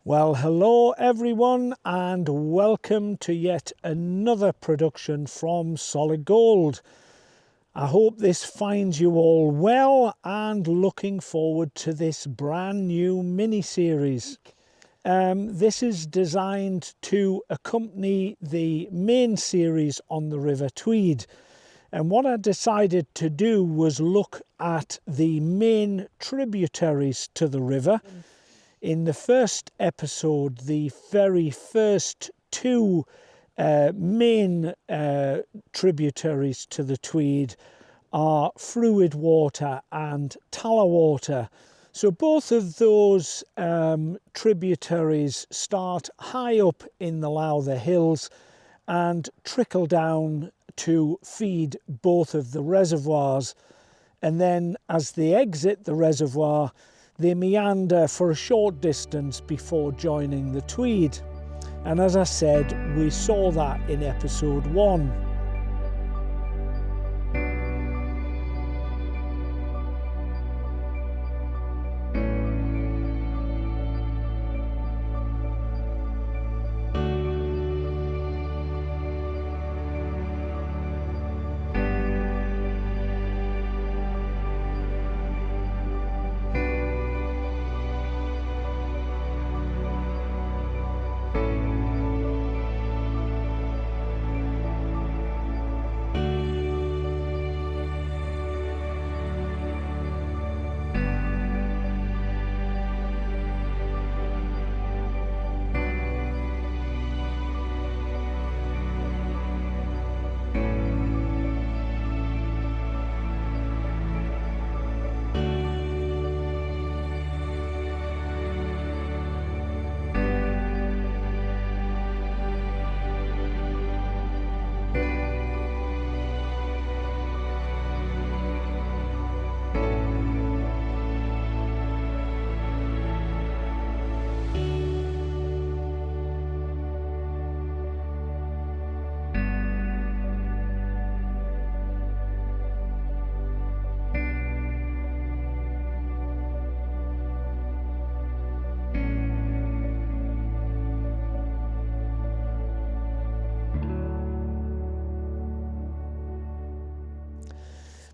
Well, hello everyone and welcome to yet another production from Solid Gold. I hope this finds you all well and looking forward to this brand new mini-series. This is designed to accompany the main series on the River Tweed. And what I decided to do was look at the main tributaries to the river. In the first episode, the very first two main tributaries to the Tweed are Tweed Water and Water. So both of those tributaries start high up in the Lowther Hills and trickle down to feed both of the reservoirs. And then as they exit the reservoir, they meander for a short distance before joining the Tweed. And as I said, we saw that in episode 1.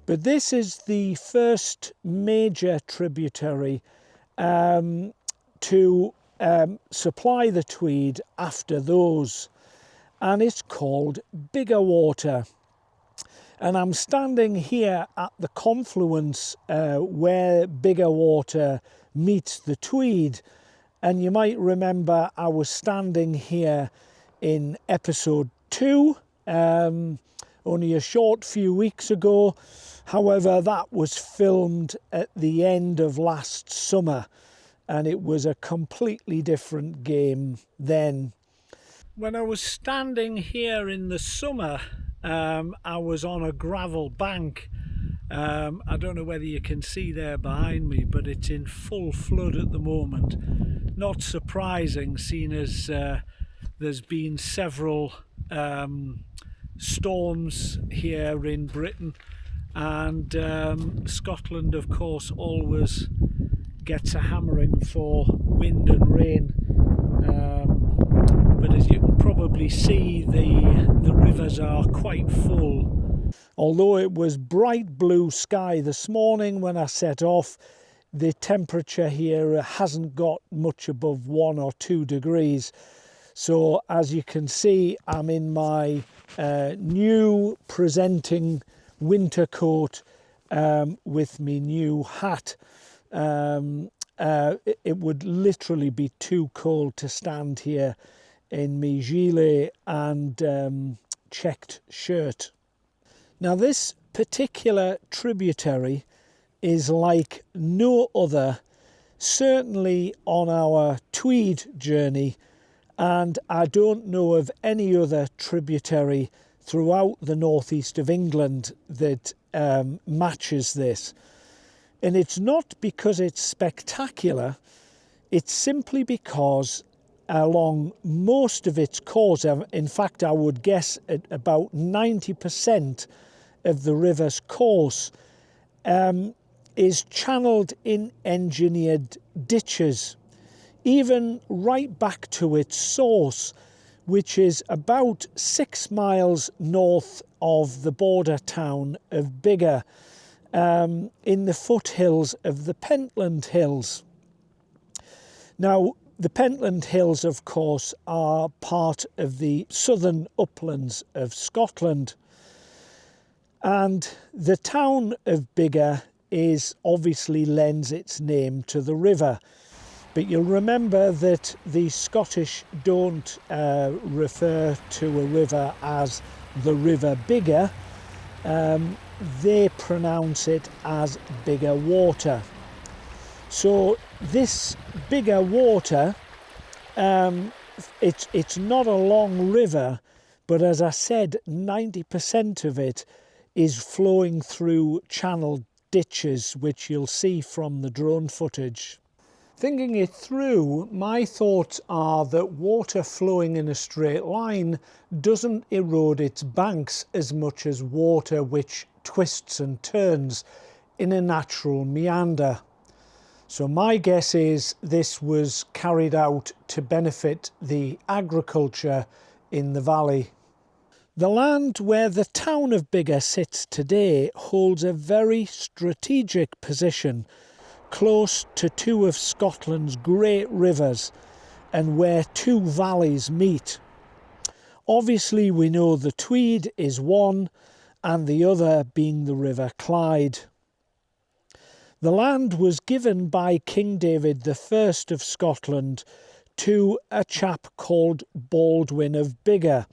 But this is the first major tributary to supply the Tweed after those, and it's called Biggar Water. And I'm standing here at the confluence where Biggar Water meets the Tweed, and you might remember I was standing here in episode 2 only a short few weeks ago. However, that was filmed at the end of last summer and it was a completely different game then. When I was standing here in the summer, I was on a gravel bank. I don't know whether you can see there behind me, but it's in full flood at the moment. Not surprising, seeing as there's been several storms here in Britain, and Scotland of course always gets a hammering for wind and rain, but as you can probably see, the rivers are quite full. Although it was bright blue sky this morning when I set off, the temperature here hasn't got much above 1 or 2 degrees. So as you can see, I'm in my new presenting winter coat with me new hat. It would literally be too cold to stand here in my gilet and checked shirt. Now this particular tributary is like no other, certainly on our Tweed journey, and I don't know of any other tributary throughout the northeast of England that matches this. And it's not because it's spectacular, it's simply because along most of its course, in fact I would guess at about 90% of the river's course, is channeled in engineered ditches. even right back to its source, which is about 6 miles north of the border town of Biggar, in the foothills of the Pentland Hills. Now, the Pentland Hills, of course, are part of the southern uplands of Scotland, and the town of Biggar obviously lends its name to the river. But you'll remember that the Scottish don't refer to a river as the River Biggar. They pronounce it as Biggar Water. So this Biggar Water, it's not a long river, but as I said, 90% of it is flowing through channel ditches, which you'll see from the drone footage. Thinking it through, my thoughts are that water flowing in a straight line doesn't erode its banks as much as water which twists and turns in a natural meander. So my guess is this was carried out to benefit the agriculture in the valley. The land where the town of Biggar sits today holds a very strategic position, close to two of Scotland's great rivers and where two valleys meet. Obviously we know the Tweed is one and the other being the River Clyde. The land was given by King David I of Scotland to a chap called Baldwin of Biggar,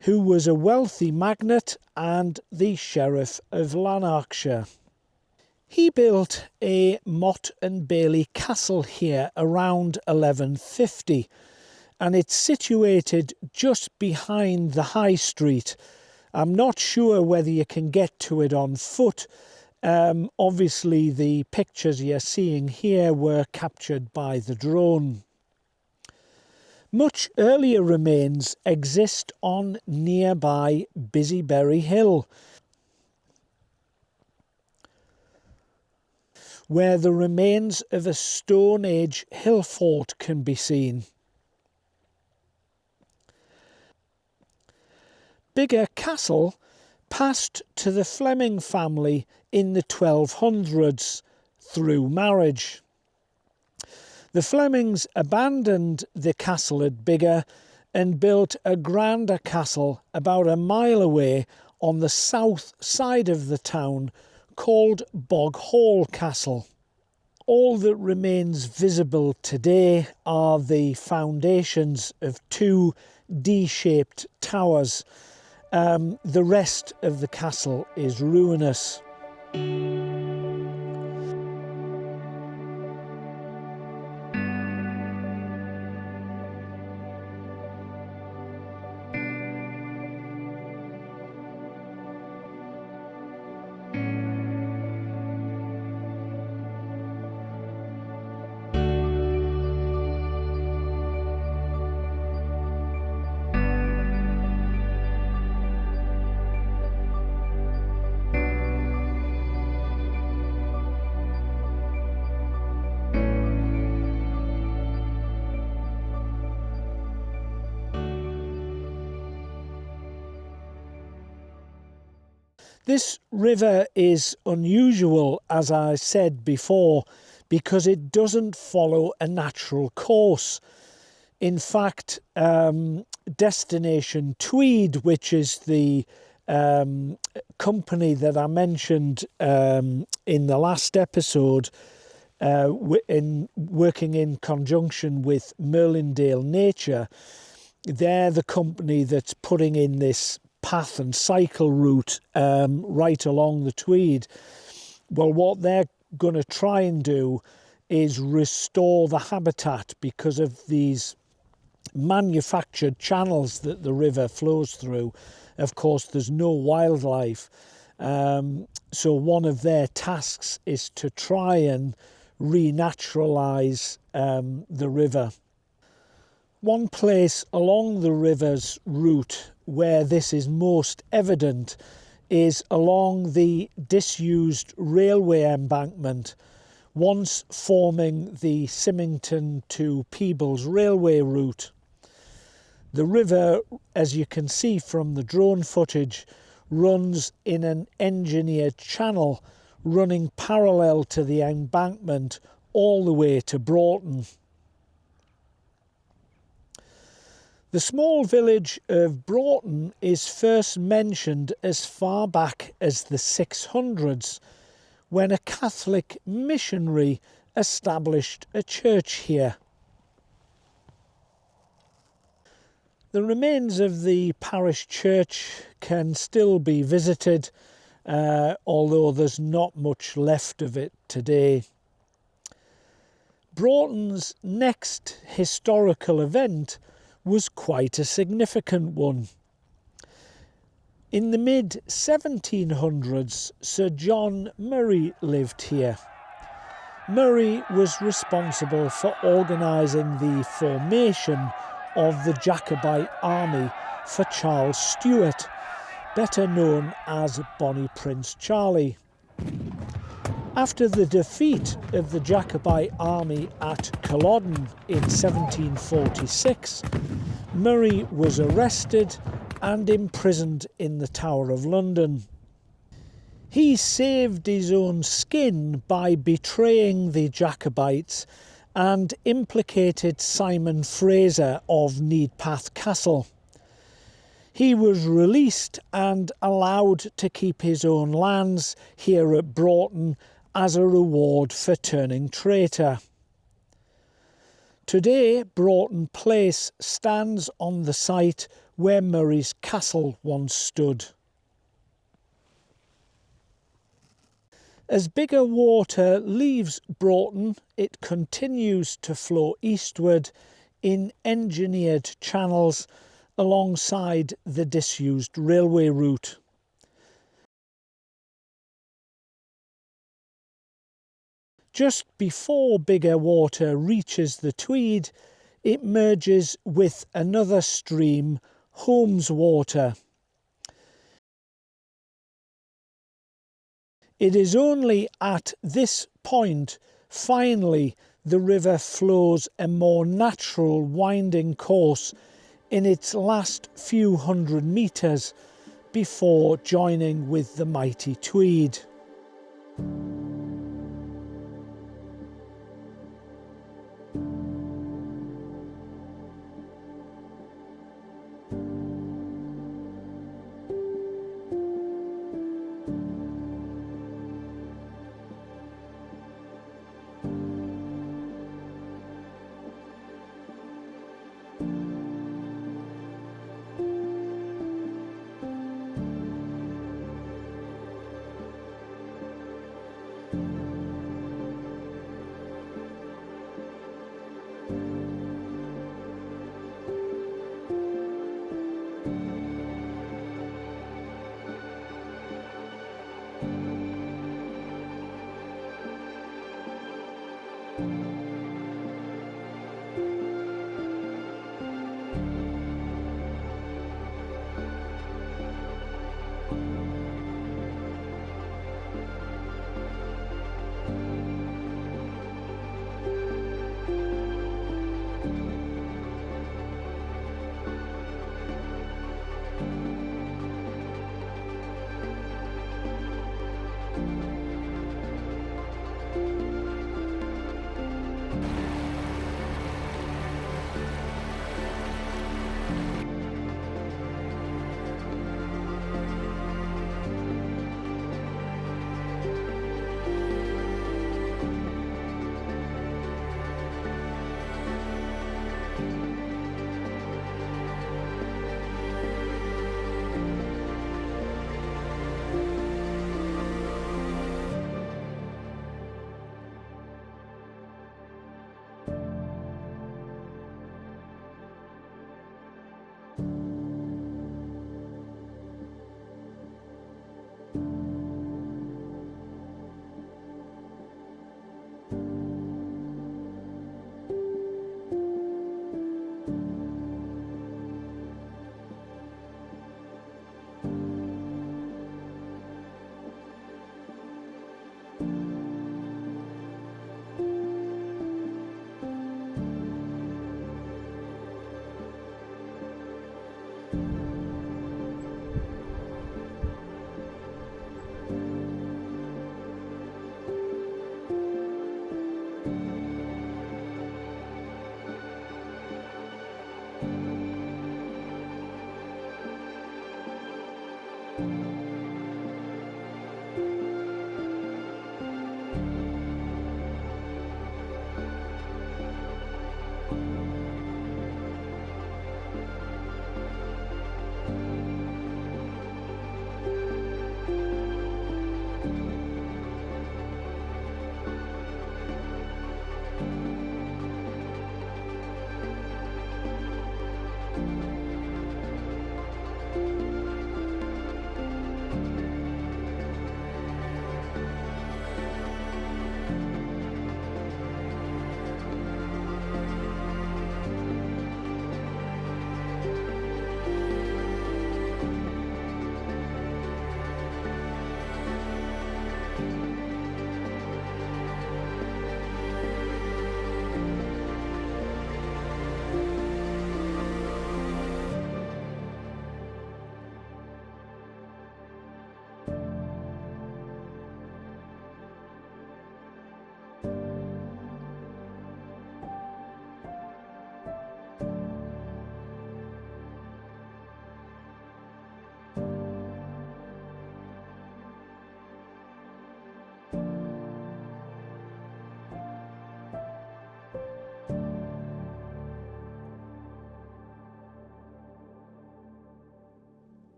who was a wealthy magnate and the Sheriff of Lanarkshire. He built a Motte and Bailey castle here around 1150, and it's situated just behind the high street. I'm not sure whether you can get to it on foot. Obviously the pictures you're seeing here were captured by the drone. Much earlier remains exist on nearby Busyberry Hill, where the remains of a Stone Age hill fort can be seen. Biggar Castle passed to the Fleming family in the 1200s through marriage. The Flemings abandoned the castle at Biggar and built a grander castle about a mile away on the south side of the town called Bog Hall Castle. All that remains visible today are the foundations of two D-shaped towers. The rest of the castle is ruinous. This river is unusual, as I said before, because it doesn't follow a natural course. In fact, Destination Tweed, which is the company that I mentioned in the last episode, in working in conjunction with Merlindale Nature, they're the company that's putting in this path and cycle route right along the Tweed. Well, what they're going to try and do is restore the habitat because of these manufactured channels that the river flows through. Of course, there's no wildlife. So one of their tasks is to try and renaturalize the river. One place along the river's route where this is most evident is along the disused railway embankment, once forming the Symington to Peebles railway route. The river, as you can see from the drone footage, runs in an engineered channel running parallel to the embankment all the way to Broughton. The small village of Broughton is first mentioned as far back as the 600s, when a Catholic missionary established a church here. The remains of the parish church can still be visited, although there's not much left of it today. Broughton's next historical event was quite a significant one. In the mid-1700s, Sir John Murray lived here. Murray was responsible for organising the formation of the Jacobite army for Charles Stuart, better known as Bonnie Prince Charlie. After the defeat of the Jacobite army at Culloden in 1746, Murray was arrested and imprisoned in the Tower of London. He saved his own skin by betraying the Jacobites and implicated Simon Fraser of Needpath Castle. He was released and allowed to keep his own lands here at Broughton as a reward for turning traitor. Today, Broughton Place stands on the site where Murray's castle once stood. As Biggar Water leaves Broughton, it continues to flow eastward in engineered channels alongside the disused railway route. Just before Biggar Water reaches the Tweed, it merges with another stream, Holmes Water. It is only at this point, finally, the river flows a more natural winding course in its last few hundred metres before joining with the mighty Tweed.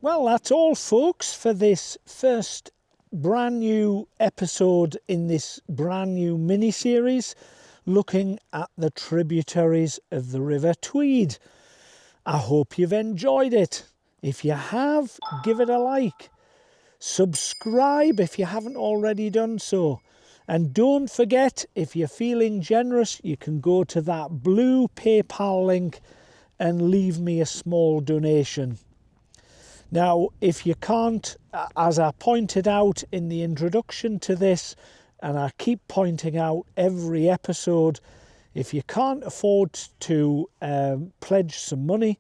Well, that's all, folks, for this first brand new episode in this brand new mini-series looking at the tributaries of the River Tweed. I hope you've enjoyed it. If you have, give it a like. Subscribe if you haven't already done so. And don't forget, if you're feeling generous, you can go to that blue PayPal link and leave me a small donation. Now, if you can't, as I pointed out in the introduction to this, and I keep pointing out every episode, if you can't afford to pledge some money,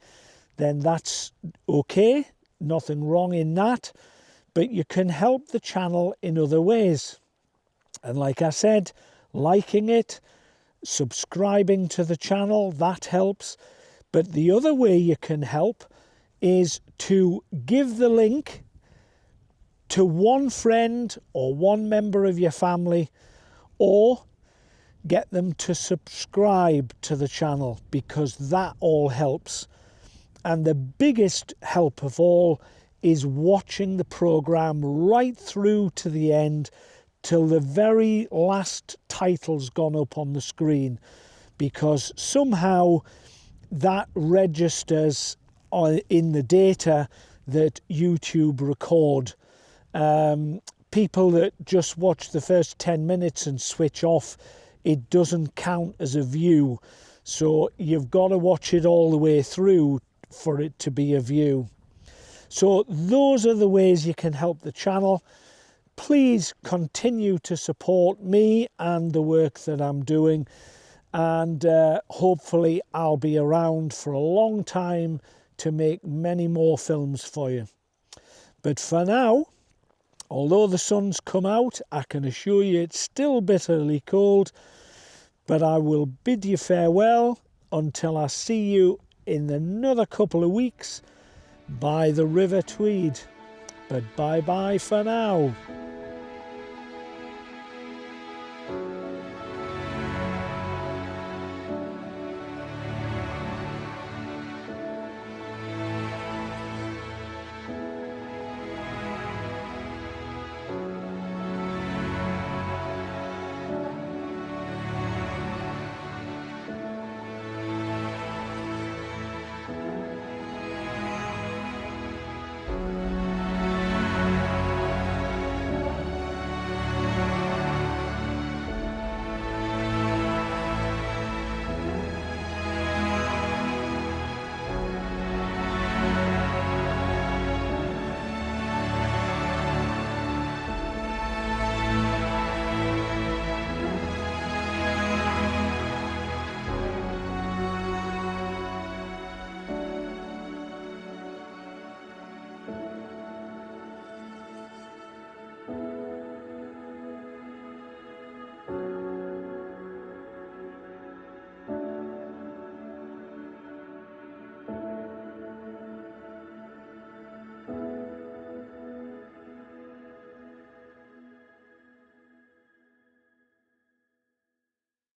then that's okay. Nothing wrong in that. But you can help the channel in other ways. And like I said, liking it, subscribing to the channel, that helps. But the other way you can help is to give the link to one friend or one member of your family, or get them to subscribe to the channel, because that all helps. And the biggest help of all is watching the programme right through to the end, till the very last title's gone up on the screen, because somehow that registers in the data that YouTube record. People that just watch the first 10 minutes and switch off, it doesn't count as a view. So you've got to watch it all the way through for it to be a view. So those are the ways you can help the channel. Please continue to support me and the work that I'm doing. And hopefully I'll be around for a long time to make many more films for you. But for now, although the sun's come out, I can assure you it's still bitterly cold. But I will bid you farewell until I see you in another couple of weeks by the River Tweed. But bye-bye for now.